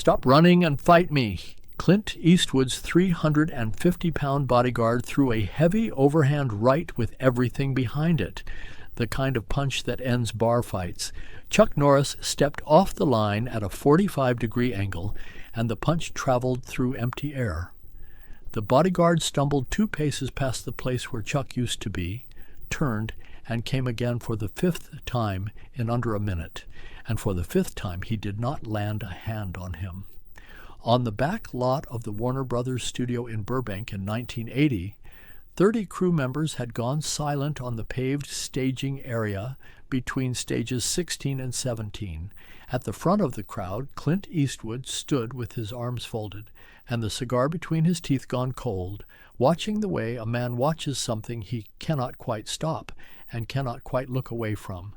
"Stop running and fight me." Clint Eastwood's 350-pound bodyguard threw a heavy overhand right with everything behind it, the kind of punch that ends bar fights. Chuck Norris stepped off the line at a 45-degree angle, and the punch traveled through empty air. The bodyguard stumbled 2 paces past the place where Chuck used to be, turned, and came again for the 5th time in under a minute, and for the 5th time he did not land a hand on him. On the back lot of the Warner Brothers studio in Burbank in 1980, 30 crew members had gone silent on the paved staging area between stages 16 and 17. At the front of the crowd, Clint Eastwood stood with his arms folded and the cigar between his teeth gone cold, watching the way a man watches something he cannot quite stop and cannot quite look away from.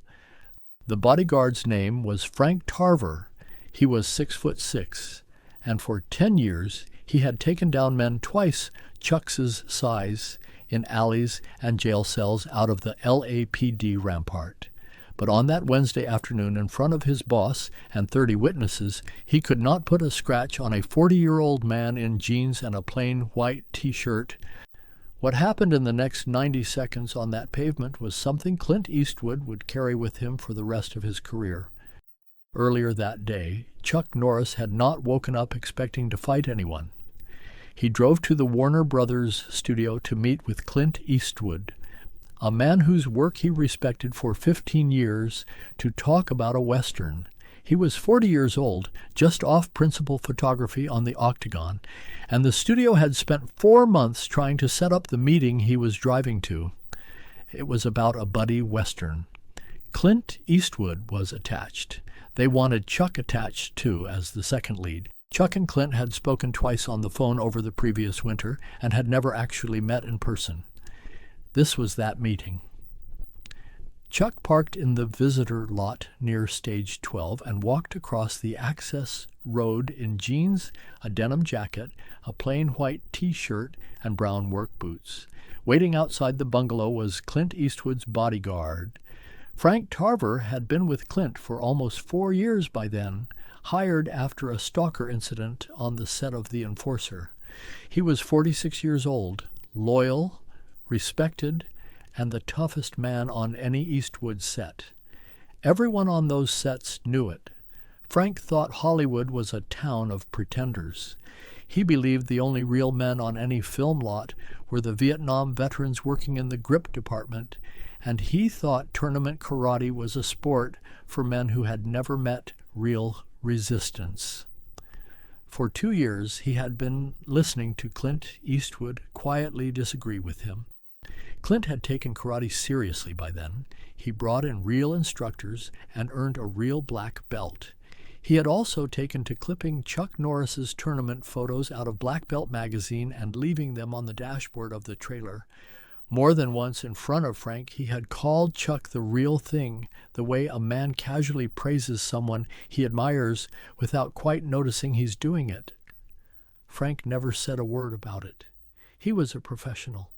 The bodyguard's name was Frank Tarver. He was 6'6", and for 10 years he had taken down men twice Chuck's size in alleys and jail cells out of the LAPD rampart. But on that Wednesday afternoon, in front of his boss and 30 witnesses, he could not put a scratch on a 40-year-old man in jeans and a plain white T-shirt. What happened in the next 90 seconds on that pavement was something Clint Eastwood would carry with him for the rest of his career. Earlier that day, Chuck Norris had not woken up expecting to fight anyone. He drove to the Warner Brothers studio to meet with Clint Eastwood, a man whose work he respected for 15 years, to talk about a Western. He was 40 years old, just off principal photography on the Octagon, and the studio had spent 4 months trying to set up the meeting he was driving to. It was about a buddy Western. Clint Eastwood was attached. They wanted Chuck attached, too, as the second lead. Chuck and Clint had spoken twice on the phone over the previous winter and had never actually met in person. This was that meeting. Chuck parked in the visitor lot near stage 12 and walked across the access road in jeans, a denim jacket, a plain white T-shirt, and brown work boots. Waiting outside the bungalow was Clint Eastwood's bodyguard. Frank Tarver had been with Clint for almost 4 years by then, hired after a stalker incident on the set of The Enforcer. He was 46 years old, loyal, respected, and the toughest man on any Eastwood set. Everyone on those sets knew it. Frank thought Hollywood was a town of pretenders. He believed the only real men on any film lot were the Vietnam veterans working in the grip department, and he thought tournament karate was a sport for men who had never met real resistance. For 2 years he had been listening to Clint Eastwood quietly disagree with him. Clint had taken karate seriously by then. He brought in real instructors and earned a real black belt. He had also taken to clipping Chuck Norris's tournament photos out of Black Belt magazine and leaving them on the dashboard of the trailer. More than once in front of Frank, he had called Chuck the real thing, the way a man casually praises someone he admires without quite noticing he's doing it. Frank never said a word about it. He was a professional.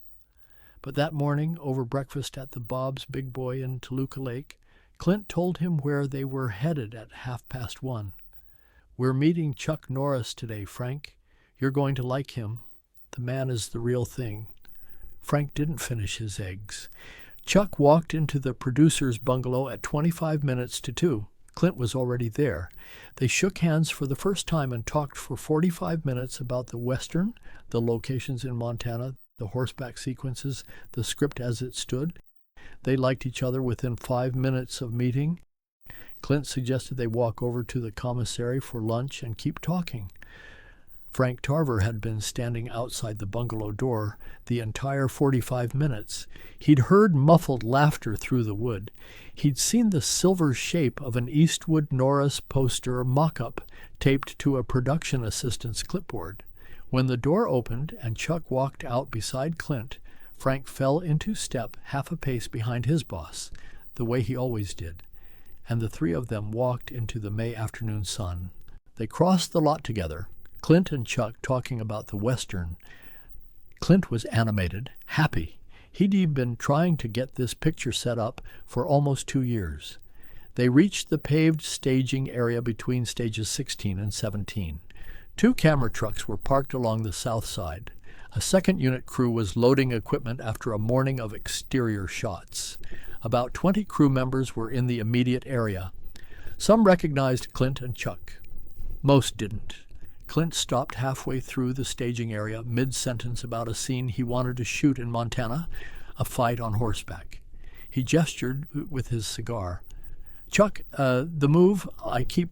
But that morning, over breakfast at the Bob's Big Boy in Toluca Lake, Clint told him where they were headed at 1:30. "We're meeting Chuck Norris today, Frank. You're going to like him. The man is the real thing." Frank didn't finish his eggs. Chuck walked into the producer's bungalow at 25 minutes to 2. Clint was already there. They shook hands for the first time and talked for 45 minutes about the Western, the locations in Montana, the horseback sequences, the script as it stood. They liked each other within 5 minutes of meeting. Clint suggested they walk over to the commissary for lunch and keep talking. Frank Tarver had been standing outside the bungalow door the entire 45 minutes. He'd heard muffled laughter through the wood. He'd seen the silver shape of an Eastwood Norris poster mock-up taped to a production assistant's clipboard. When the door opened and Chuck walked out beside Clint, Frank fell into step half a pace behind his boss, the way he always did, and the three of them walked into the May afternoon sun. They crossed the lot together, Clint and Chuck talking about the Western. Clint was animated, happy. He'd been trying to get this picture set up for almost 2 years. They reached the paved staging area between stages 16 and 17. 2 camera trucks were parked along the south side. A second unit crew was loading equipment after a morning of exterior shots. About 20 crew members were in the immediate area. Some recognized Clint and Chuck. Most didn't. Clint stopped halfway through the staging area, mid-sentence about a scene he wanted to shoot in Montana, a fight on horseback. He gestured with his cigar. "Chuck, the move I keep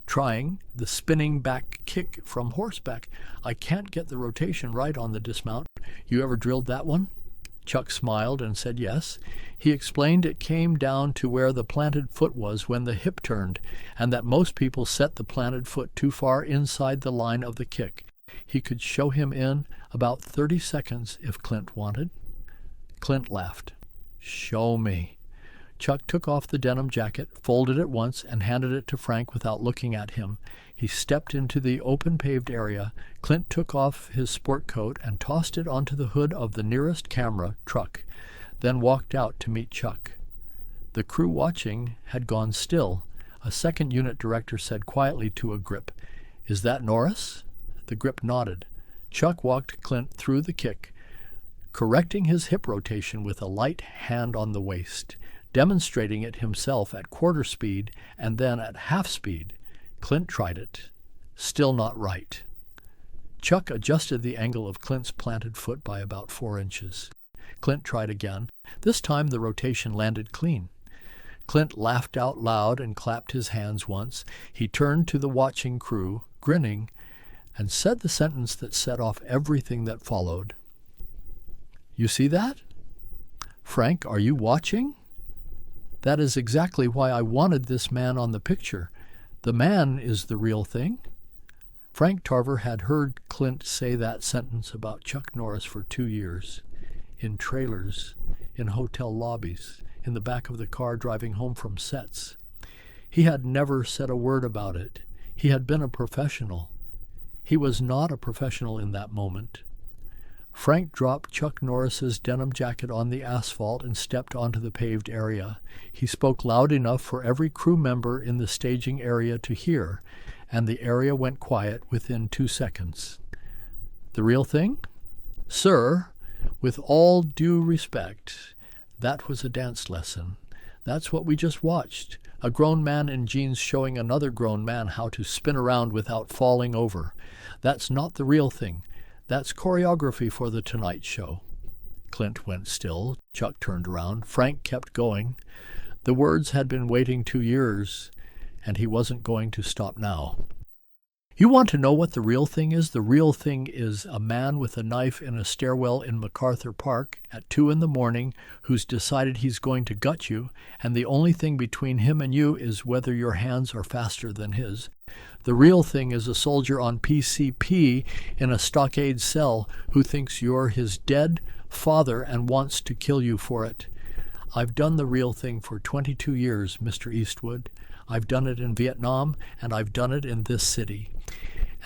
trying, the spinning back kick from horseback, I can't get the rotation right on the dismount. You ever drilled that one?" Chuck smiled and said yes. He explained it came down to where the planted foot was when the hip turned, and that most people set the planted foot too far inside the line of the kick. He could show him in about 30 seconds if Clint wanted. Clint laughed. "Show me." Chuck took off the denim jacket, folded it once, and handed it to Frank without looking at him. He stepped into the open paved area. Clint took off his sport coat and tossed it onto the hood of the nearest camera truck, then walked out to meet Chuck. The crew watching had gone still. A second unit director said quietly to a grip, "Is that Norris?" The grip nodded. Chuck walked Clint through the kick, correcting his hip rotation with a light hand on the waist, demonstrating it himself at quarter speed and then at half speed. Clint tried it. Still not right. Chuck adjusted the angle of Clint's planted foot by about 4 inches. Clint tried again. This time the rotation landed clean. Clint laughed out loud and clapped his hands once. He turned to the watching crew, grinning, and said the sentence that set off everything that followed. "You see that? Frank, are you watching? That is exactly why I wanted this man on the picture. The man is the real thing." Frank Tarver had heard Clint say that sentence about Chuck Norris for 2 years. In trailers, in hotel lobbies, in the back of the car driving home from sets. He had never said a word about it. He had been a professional. He was not a professional in that moment. Frank dropped Chuck Norris's denim jacket on the asphalt and stepped onto the paved area. He spoke loud enough for every crew member in the staging area to hear, and the area went quiet within 2 seconds. "The real thing? Sir, with all due respect, that was a dance lesson. That's what we just watched. A grown man in jeans showing another grown man how to spin around without falling over. That's not the real thing. That's choreography for the Tonight Show." Clint went still. Chuck turned around. Frank kept going. The words had been waiting 2 years, and he wasn't going to stop now. "You want to know what the real thing is? The real thing is a man with a knife in a stairwell in MacArthur Park at 2 a.m. who's decided he's going to gut you, and the only thing between him and you is whether your hands are faster than his. The real thing is a soldier on PCP in a stockade cell who thinks you're his dead father and wants to kill you for it. I've done the real thing for 22 years, Mr. Eastwood. I've done it in Vietnam, and I've done it in this city.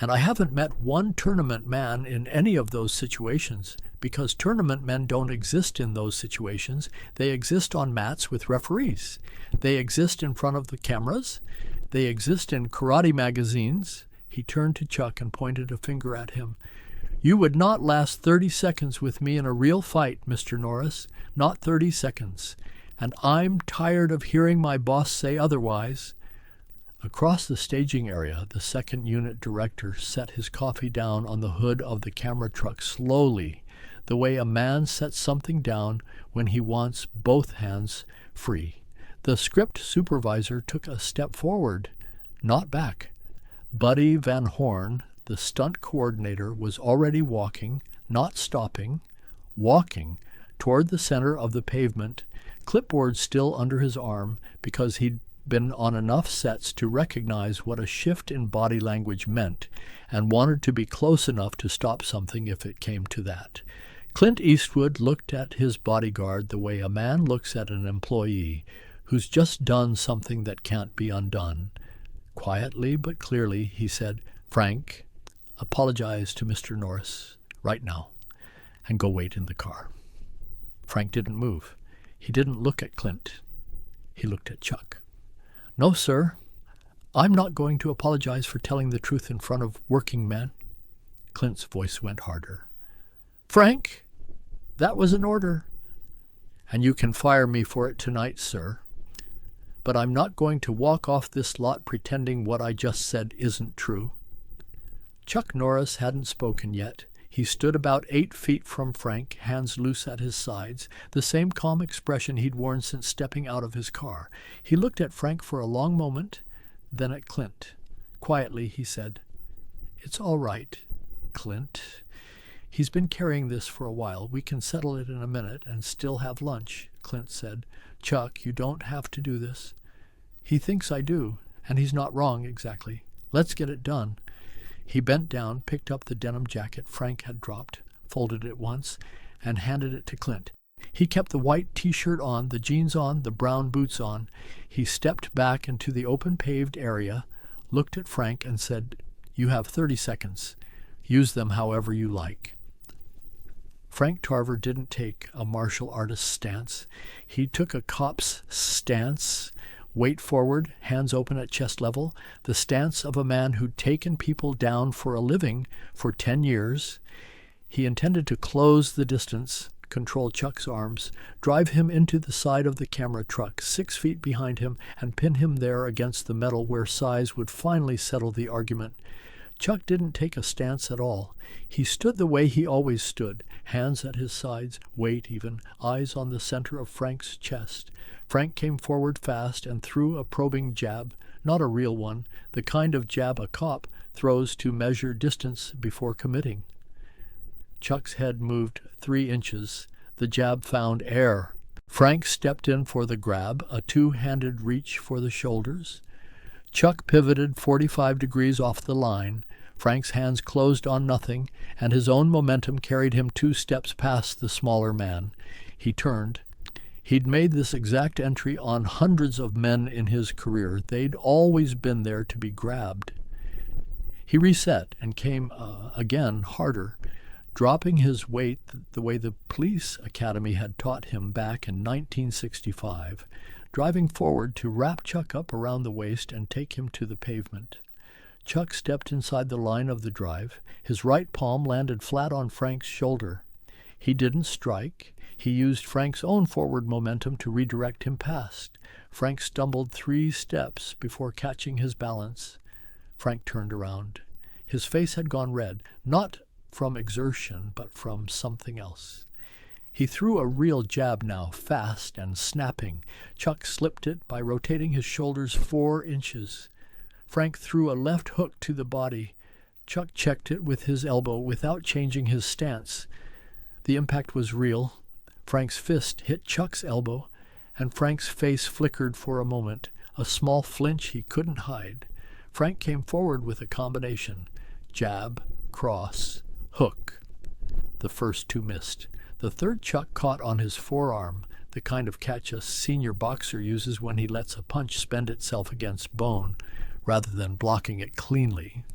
And I haven't met one tournament man in any of those situations, because tournament men don't exist in those situations. They exist on mats with referees. They exist in front of the cameras. They exist in karate magazines." He turned to Chuck and pointed a finger at him. "You would not last 30 seconds with me in a real fight, Mr. Norris. Not 30 seconds. And I'm tired of hearing my boss say otherwise." Across the staging area, the second unit director set his coffee down on the hood of the camera truck slowly, the way a man sets something down when he wants both hands free. The script supervisor took a step forward, not back. Buddy Van Horn, the stunt coordinator, was already walking, not stopping, walking toward the center of the pavement, clipboard still under his arm, because he'd been on enough sets to recognize what a shift in body language meant and wanted to be close enough to stop something if it came to that. Clint Eastwood looked at his bodyguard the way a man looks at an employee who's just done something that can't be undone. Quietly but clearly, he said, "Frank, apologize to Mr. Norris right now and go wait in the car." Frank didn't move. He didn't look at Clint. He looked at Chuck. "No, sir. I'm not going to apologize for telling the truth in front of working men." Clint's voice went harder. "Frank, that was an order. And you can fire me for it tonight, sir. But I'm not going to walk off this lot pretending what I just said isn't true." Chuck Norris hadn't spoken yet. He stood about 8 feet from Frank, hands loose at his sides, the same calm expression he'd worn since stepping out of his car. He looked at Frank for a long moment, then at Clint. Quietly, he said, "It's all right, Clint. He's been carrying this for a while. We can settle it in a minute and still have lunch," Clint said. "Chuck, you don't have to do this." "He thinks I do, and he's not wrong exactly. Let's get it done." He bent down, picked up the denim jacket Frank had dropped, folded it once, and handed it to Clint. He kept the white T-shirt on, the jeans on, the brown boots on. He stepped back into the open paved area, looked at Frank, and said, "You have 30 seconds. Use them however you like." Frank Tarver didn't take a martial artist's stance. He took a cop's stance, weight forward, hands open at chest level, the stance of a man who'd taken people down for a living for 10 years. He intended to close the distance, control Chuck's arms, drive him into the side of the camera truck 6 feet behind him, and pin him there against the metal where size would finally settle the argument. Chuck didn't take a stance at all. He stood the way he always stood, hands at his sides, weight even, eyes on the center of Frank's chest. Frank came forward fast and threw a probing jab, not a real one, the kind of jab a cop throws to measure distance before committing. Chuck's head moved 3 inches. The jab found air. Frank stepped in for the grab, a 2-handed reach for the shoulders. Chuck pivoted 45 degrees off the line. Frank's hands closed on nothing, and his own momentum carried him 2 steps past the smaller man. He turned. He'd made this exact entry on hundreds of men in his career. They'd always been there to be grabbed. He reset and came again harder, dropping his weight the way the police academy had taught him back in 1965, driving forward to wrap Chuck up around the waist and take him to the pavement. Chuck stepped inside the line of the drive. His right palm landed flat on Frank's shoulder. He didn't strike. He used Frank's own forward momentum to redirect him past. Frank stumbled 3 steps before catching his balance. Frank turned around. His face had gone red, not from exertion, but from something else. He threw a real jab now, fast and snapping. Chuck slipped it by rotating his shoulders 4 inches. Frank threw a left hook to the body. Chuck checked it with his elbow without changing his stance. The impact was real. Frank's fist hit Chuck's elbow, and Frank's face flickered for a moment, a small flinch he couldn't hide. Frank came forward with a combination: jab, cross, hook. The first 2 missed. The third Chuck caught on his forearm, the kind of catch a senior boxer uses when he lets a punch spend itself against bone, rather than blocking it cleanly.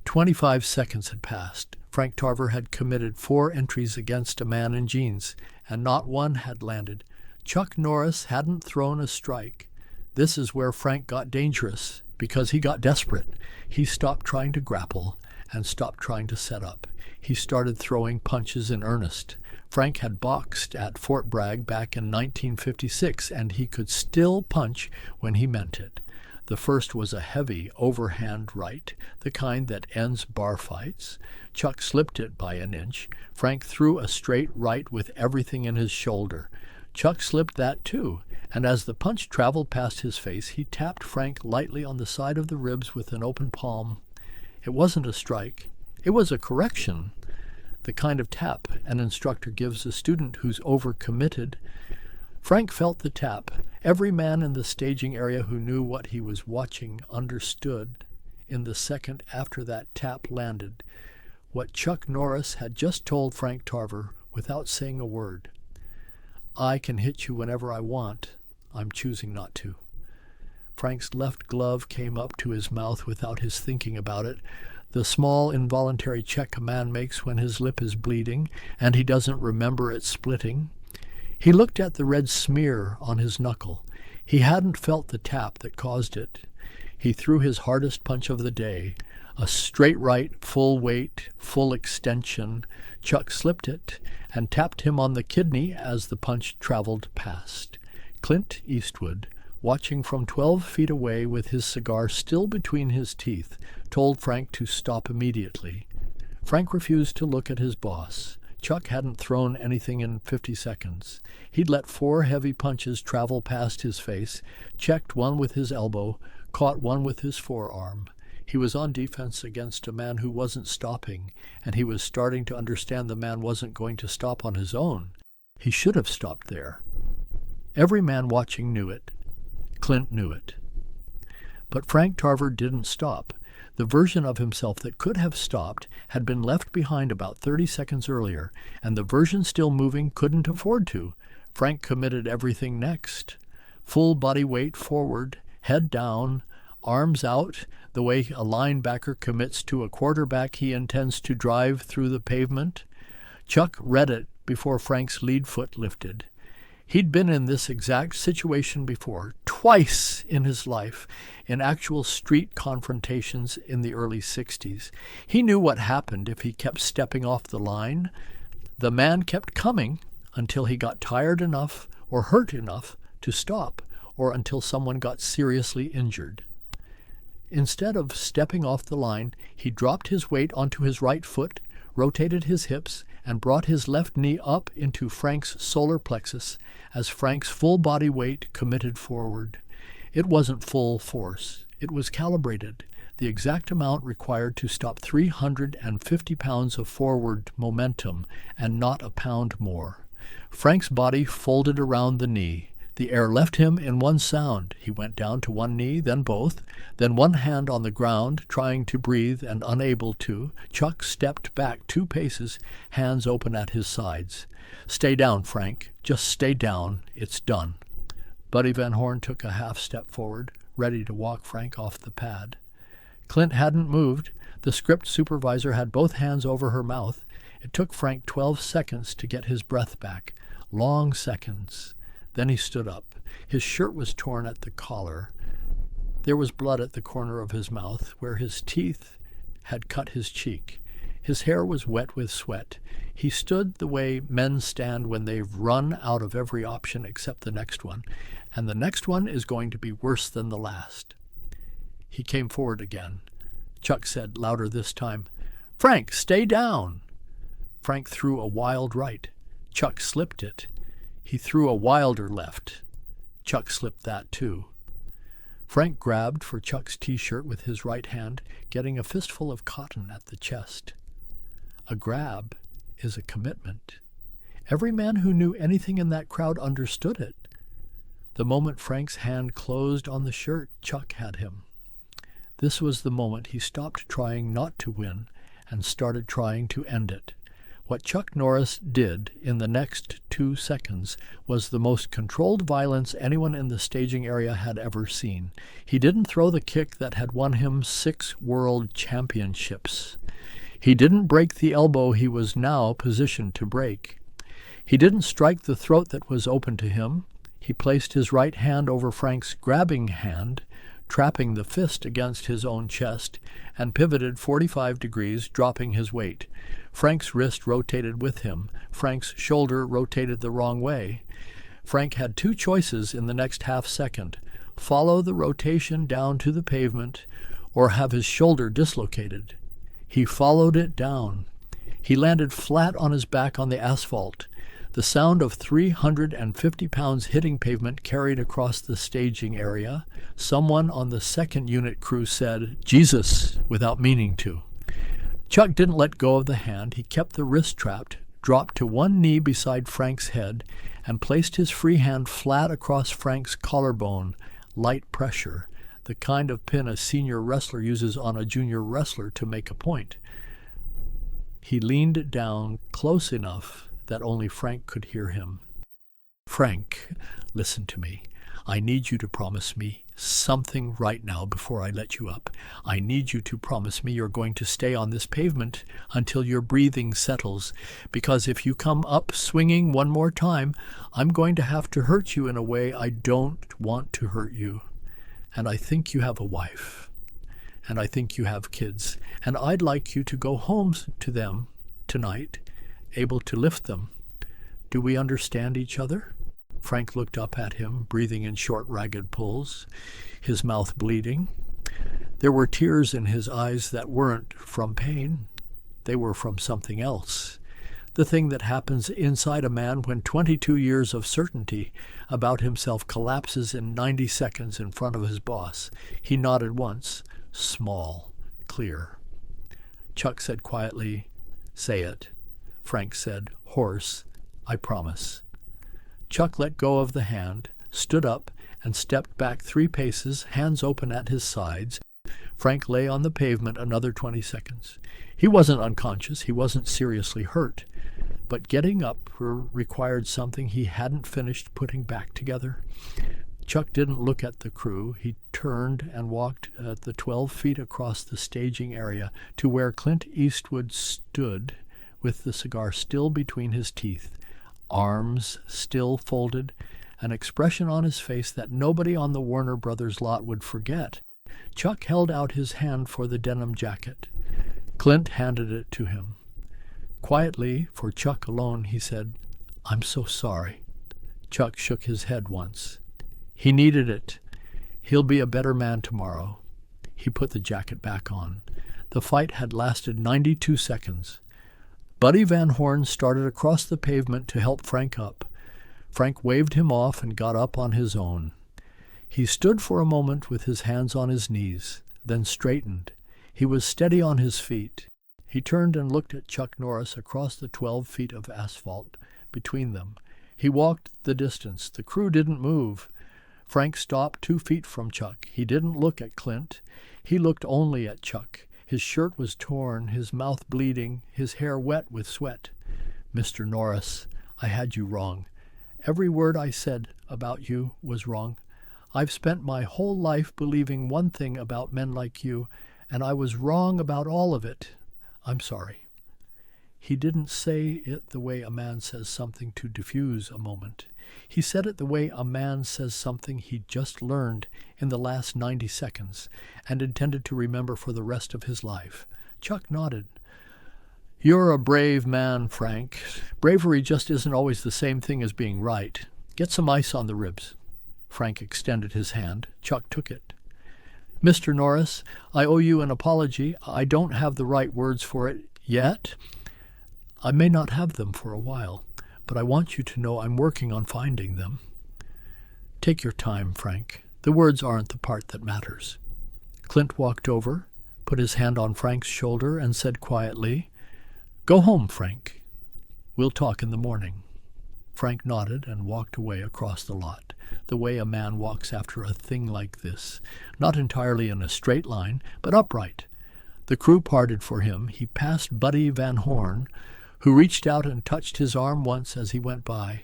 25 seconds had passed. Frank Tarver had committed 4 entries against a man in jeans, and not one had landed. Chuck Norris hadn't thrown a strike. This is where Frank got dangerous, because he got desperate. He stopped trying to grapple and stopped trying to set up. He started throwing punches in earnest. Frank had boxed at Fort Bragg back in 1956, and he could still punch when he meant it. The first was a heavy, overhand right, the kind that ends bar fights. Chuck slipped it by an inch. Frank threw a straight right with everything in his shoulder. Chuck slipped that too, and as the punch traveled past his face, he tapped Frank lightly on the side of the ribs with an open palm. It wasn't a strike. It was a correction, the kind of tap an instructor gives a student who's overcommitted. Frank felt the tap. Every man in the staging area who knew what he was watching understood, in the second after that tap landed, what Chuck Norris had just told Frank Tarver without saying a word. "I can hit you whenever I want. I'm choosing not to." Frank's left glove came up to his mouth without his thinking about it, the small involuntary check a man makes when his lip is bleeding and he doesn't remember it splitting. He looked at the red smear on his knuckle. He hadn't felt the tap that caused it. He threw his hardest punch of the day, a straight right, full weight, full extension. Chuck slipped it and tapped him on the kidney as the punch traveled past. Clint Eastwood, watching from 12 feet away with his cigar still between his teeth, told Frank to stop immediately. Frank refused to look at his boss. Chuck hadn't thrown anything in 50 seconds. He'd let 4 heavy punches travel past his face, checked one with his elbow, caught one with his forearm. He was on defense against a man who wasn't stopping, and he was starting to understand the man wasn't going to stop on his own. He should have stopped there. Every man watching knew it. Clint knew it. But Frank Tarver didn't stop. The version of himself that could have stopped had been left behind about 30 seconds earlier, and the version still moving couldn't afford to. Frank committed everything next. Full body weight forward, head down, arms out, the way a linebacker commits to a quarterback he intends to drive through the pavement. Chuck read it before Frank's lead foot lifted. He'd been in this exact situation before, twice in his life, in actual street confrontations in the early 60s. He knew what happened if he kept stepping off the line. The man kept coming until he got tired enough or hurt enough to stop, or until someone got seriously injured. Instead of stepping off the line, he dropped his weight onto his right foot, rotated his hips, and brought his left knee up into Frank's solar plexus as Frank's full body weight committed forward. It wasn't full force. It was calibrated, the exact amount required to stop 350 pounds of forward momentum, and not a pound more. Frank's body folded around the knee. The air left him in one sound. He went down to one knee, then both, then one hand on the ground, trying to breathe and unable to. Chuck stepped back 2 paces, hands open at his sides. "Stay down, Frank. Just stay down. It's done." Buddy Van Horn took a half step forward, ready to walk Frank off the pad. Clint hadn't moved. The script supervisor had both hands over her mouth. It took Frank 12 seconds to get his breath back. Long seconds. Then he stood up. His shirt was torn at the collar. There was blood at the corner of his mouth, where his teeth had cut his cheek. His hair was wet with sweat. He stood the way men stand when they've run out of every option except the next one, and the next one is going to be worse than the last. He came forward again. Chuck said, louder this time, "Frank, stay down!" Frank threw a wild right. Chuck slipped it. He threw a wilder left. Chuck slipped that too. Frank grabbed for Chuck's T-shirt with his right hand, getting a fistful of cotton at the chest. A grab is a commitment. Every man who knew anything in that crowd understood it. The moment Frank's hand closed on the shirt, Chuck had him. This was the moment he stopped trying not to win and started trying to end it. What Chuck Norris did in the next 2 seconds was the most controlled violence anyone in the staging area had ever seen. He didn't throw the kick that had won him 6 world championships. He didn't break the elbow he was now positioned to break. He didn't strike the throat that was open to him. He placed his right hand over Frank's grabbing hand, trapping the fist against his own chest, and pivoted 45 degrees, dropping his weight. Frank's wrist rotated with him. Frank's shoulder rotated the wrong way. Frank had 2 choices in the next half second: follow the rotation down to the pavement or have his shoulder dislocated. He followed it down. He landed flat on his back on the asphalt. The sound of 350 pounds hitting pavement carried across the staging area. Someone on the 2nd unit crew said, "Jesus," without meaning to. Chuck didn't let go of the hand. He kept the wrist trapped, dropped to one knee beside Frank's head, and placed his free hand flat across Frank's collarbone. Light pressure, the kind of pin a senior wrestler uses on a junior wrestler to make a point. He leaned down close enough that only Frank could hear him. "Frank, listen to me. I need you to promise me something right now before I let you up. I need you to promise me you're going to stay on this pavement until your breathing settles, because if you come up swinging one more time, I'm going to have to hurt you in a way I don't want to hurt you. And I think you have a wife, and I think you have kids, and I'd like you to go home to them tonight, able to lift them. Do we understand each other?" Frank looked up at him, breathing in short, ragged pulls, his mouth bleeding. There were tears in his eyes that weren't from pain. They were from something else. The thing that happens inside a man when 22 years of certainty about himself collapses in 90 seconds in front of his boss. He nodded once. Small, clear. Chuck said quietly, "Say it." Frank said, hoarse, "I promise." Chuck let go of the hand, stood up, and stepped back 3 paces, hands open at his sides. Frank lay on the pavement another 20 seconds. He wasn't unconscious, he wasn't seriously hurt, but getting up required something he hadn't finished putting back together. Chuck didn't look at the crew. He turned and walked the 12 feet across the staging area to where Clint Eastwood stood with the cigar still between his teeth, arms still folded, an expression on his face that nobody on the Warner Brothers lot would forget. Chuck held out his hand for the denim jacket. Clint handed it to him. Quietly, for Chuck alone, he said, "I'm so sorry." Chuck shook his head once. He needed it. He'll be a better man tomorrow. He put the jacket back on. The fight had lasted 92 seconds. Buddy Van Horn started across the pavement to help Frank up. Frank waved him off and got up on his own. He stood for a moment with his hands on his knees, then straightened. He was steady on his feet. He turned and looked at Chuck Norris across the 12 feet of asphalt between them. He walked the distance. The crew didn't move. Frank stopped 2 feet from Chuck. He didn't look at Clint. He looked only at Chuck. His shirt was torn, his mouth bleeding, his hair wet with sweat. "Mr. Norris, I had you wrong. Every word I said about you was wrong. I've spent my whole life believing one thing about men like you, and I was wrong about all of it. I'm sorry." He didn't say it the way a man says something to diffuse a moment. He said it the way a man says something he'd just learned in the last 90 seconds and intended to remember for the rest of his life. Chuck nodded. "You're a brave man, Frank. Bravery just isn't always the same thing as being right. Get some ice on the ribs." Frank extended his hand. Chuck took it. "Mr. Norris, I owe you an apology. I don't have the right words for it yet. I may not have them for a while, but I want you to know I'm working on finding them." "Take your time, Frank. The words aren't the part that matters." Clint walked over, put his hand on Frank's shoulder, and said quietly, "Go home, Frank. We'll talk in the morning." Frank nodded and walked away across the lot, the way a man walks after a thing like this, not entirely in a straight line, but upright. The crew parted for him. He passed Buddy Van Horn, who reached out and touched his arm once as he went by.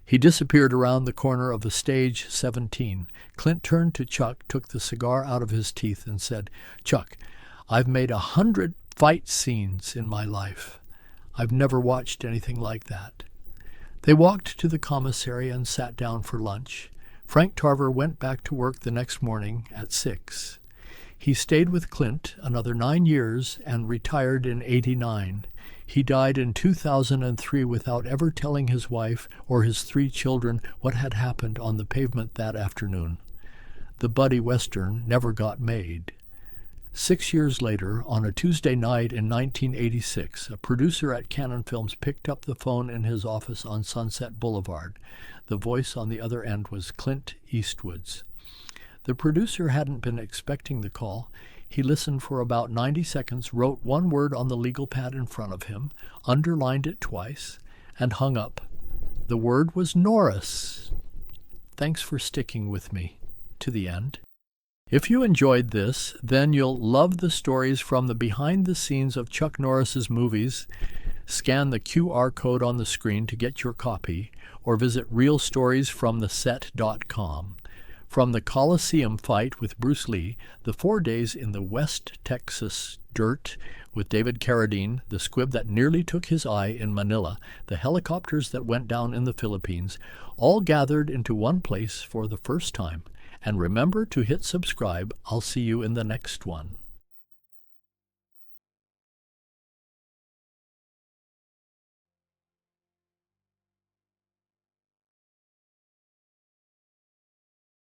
He disappeared around the corner of the stage 17. Clint turned to Chuck, took the cigar out of his teeth, and said, "Chuck, I've made 100 fight scenes in my life. I've never watched anything like that." They walked to the commissary and sat down for lunch. Frank Tarver went back to work the next morning at 6. He stayed with Clint another 9 years and retired in 89. He died in 2003 without ever telling his wife or his 3 children what had happened on the pavement that afternoon. The Buddy Western never got made. 6 years later, on a Tuesday night in 1986, a producer at Cannon Films picked up the phone in his office on Sunset Boulevard. The voice on the other end was Clint Eastwood's. The producer hadn't been expecting the call. He listened for about 90 seconds, wrote one word on the legal pad in front of him, underlined it twice, and hung up. The word was Norris. "Thanks for sticking with me to the end. If you enjoyed this, then you'll love the stories from the behind the scenes of Chuck Norris's movies. Scan the QR code on the screen to get your copy, or visit realstoriesfromtheset.com. From the Coliseum fight with Bruce Lee, the 4 days in the West Texas dirt with David Carradine, the squib that nearly took his eye in Manila, the helicopters that went down in the Philippines, all gathered into one place for the first time. And remember to hit subscribe. I'll see you in the next one.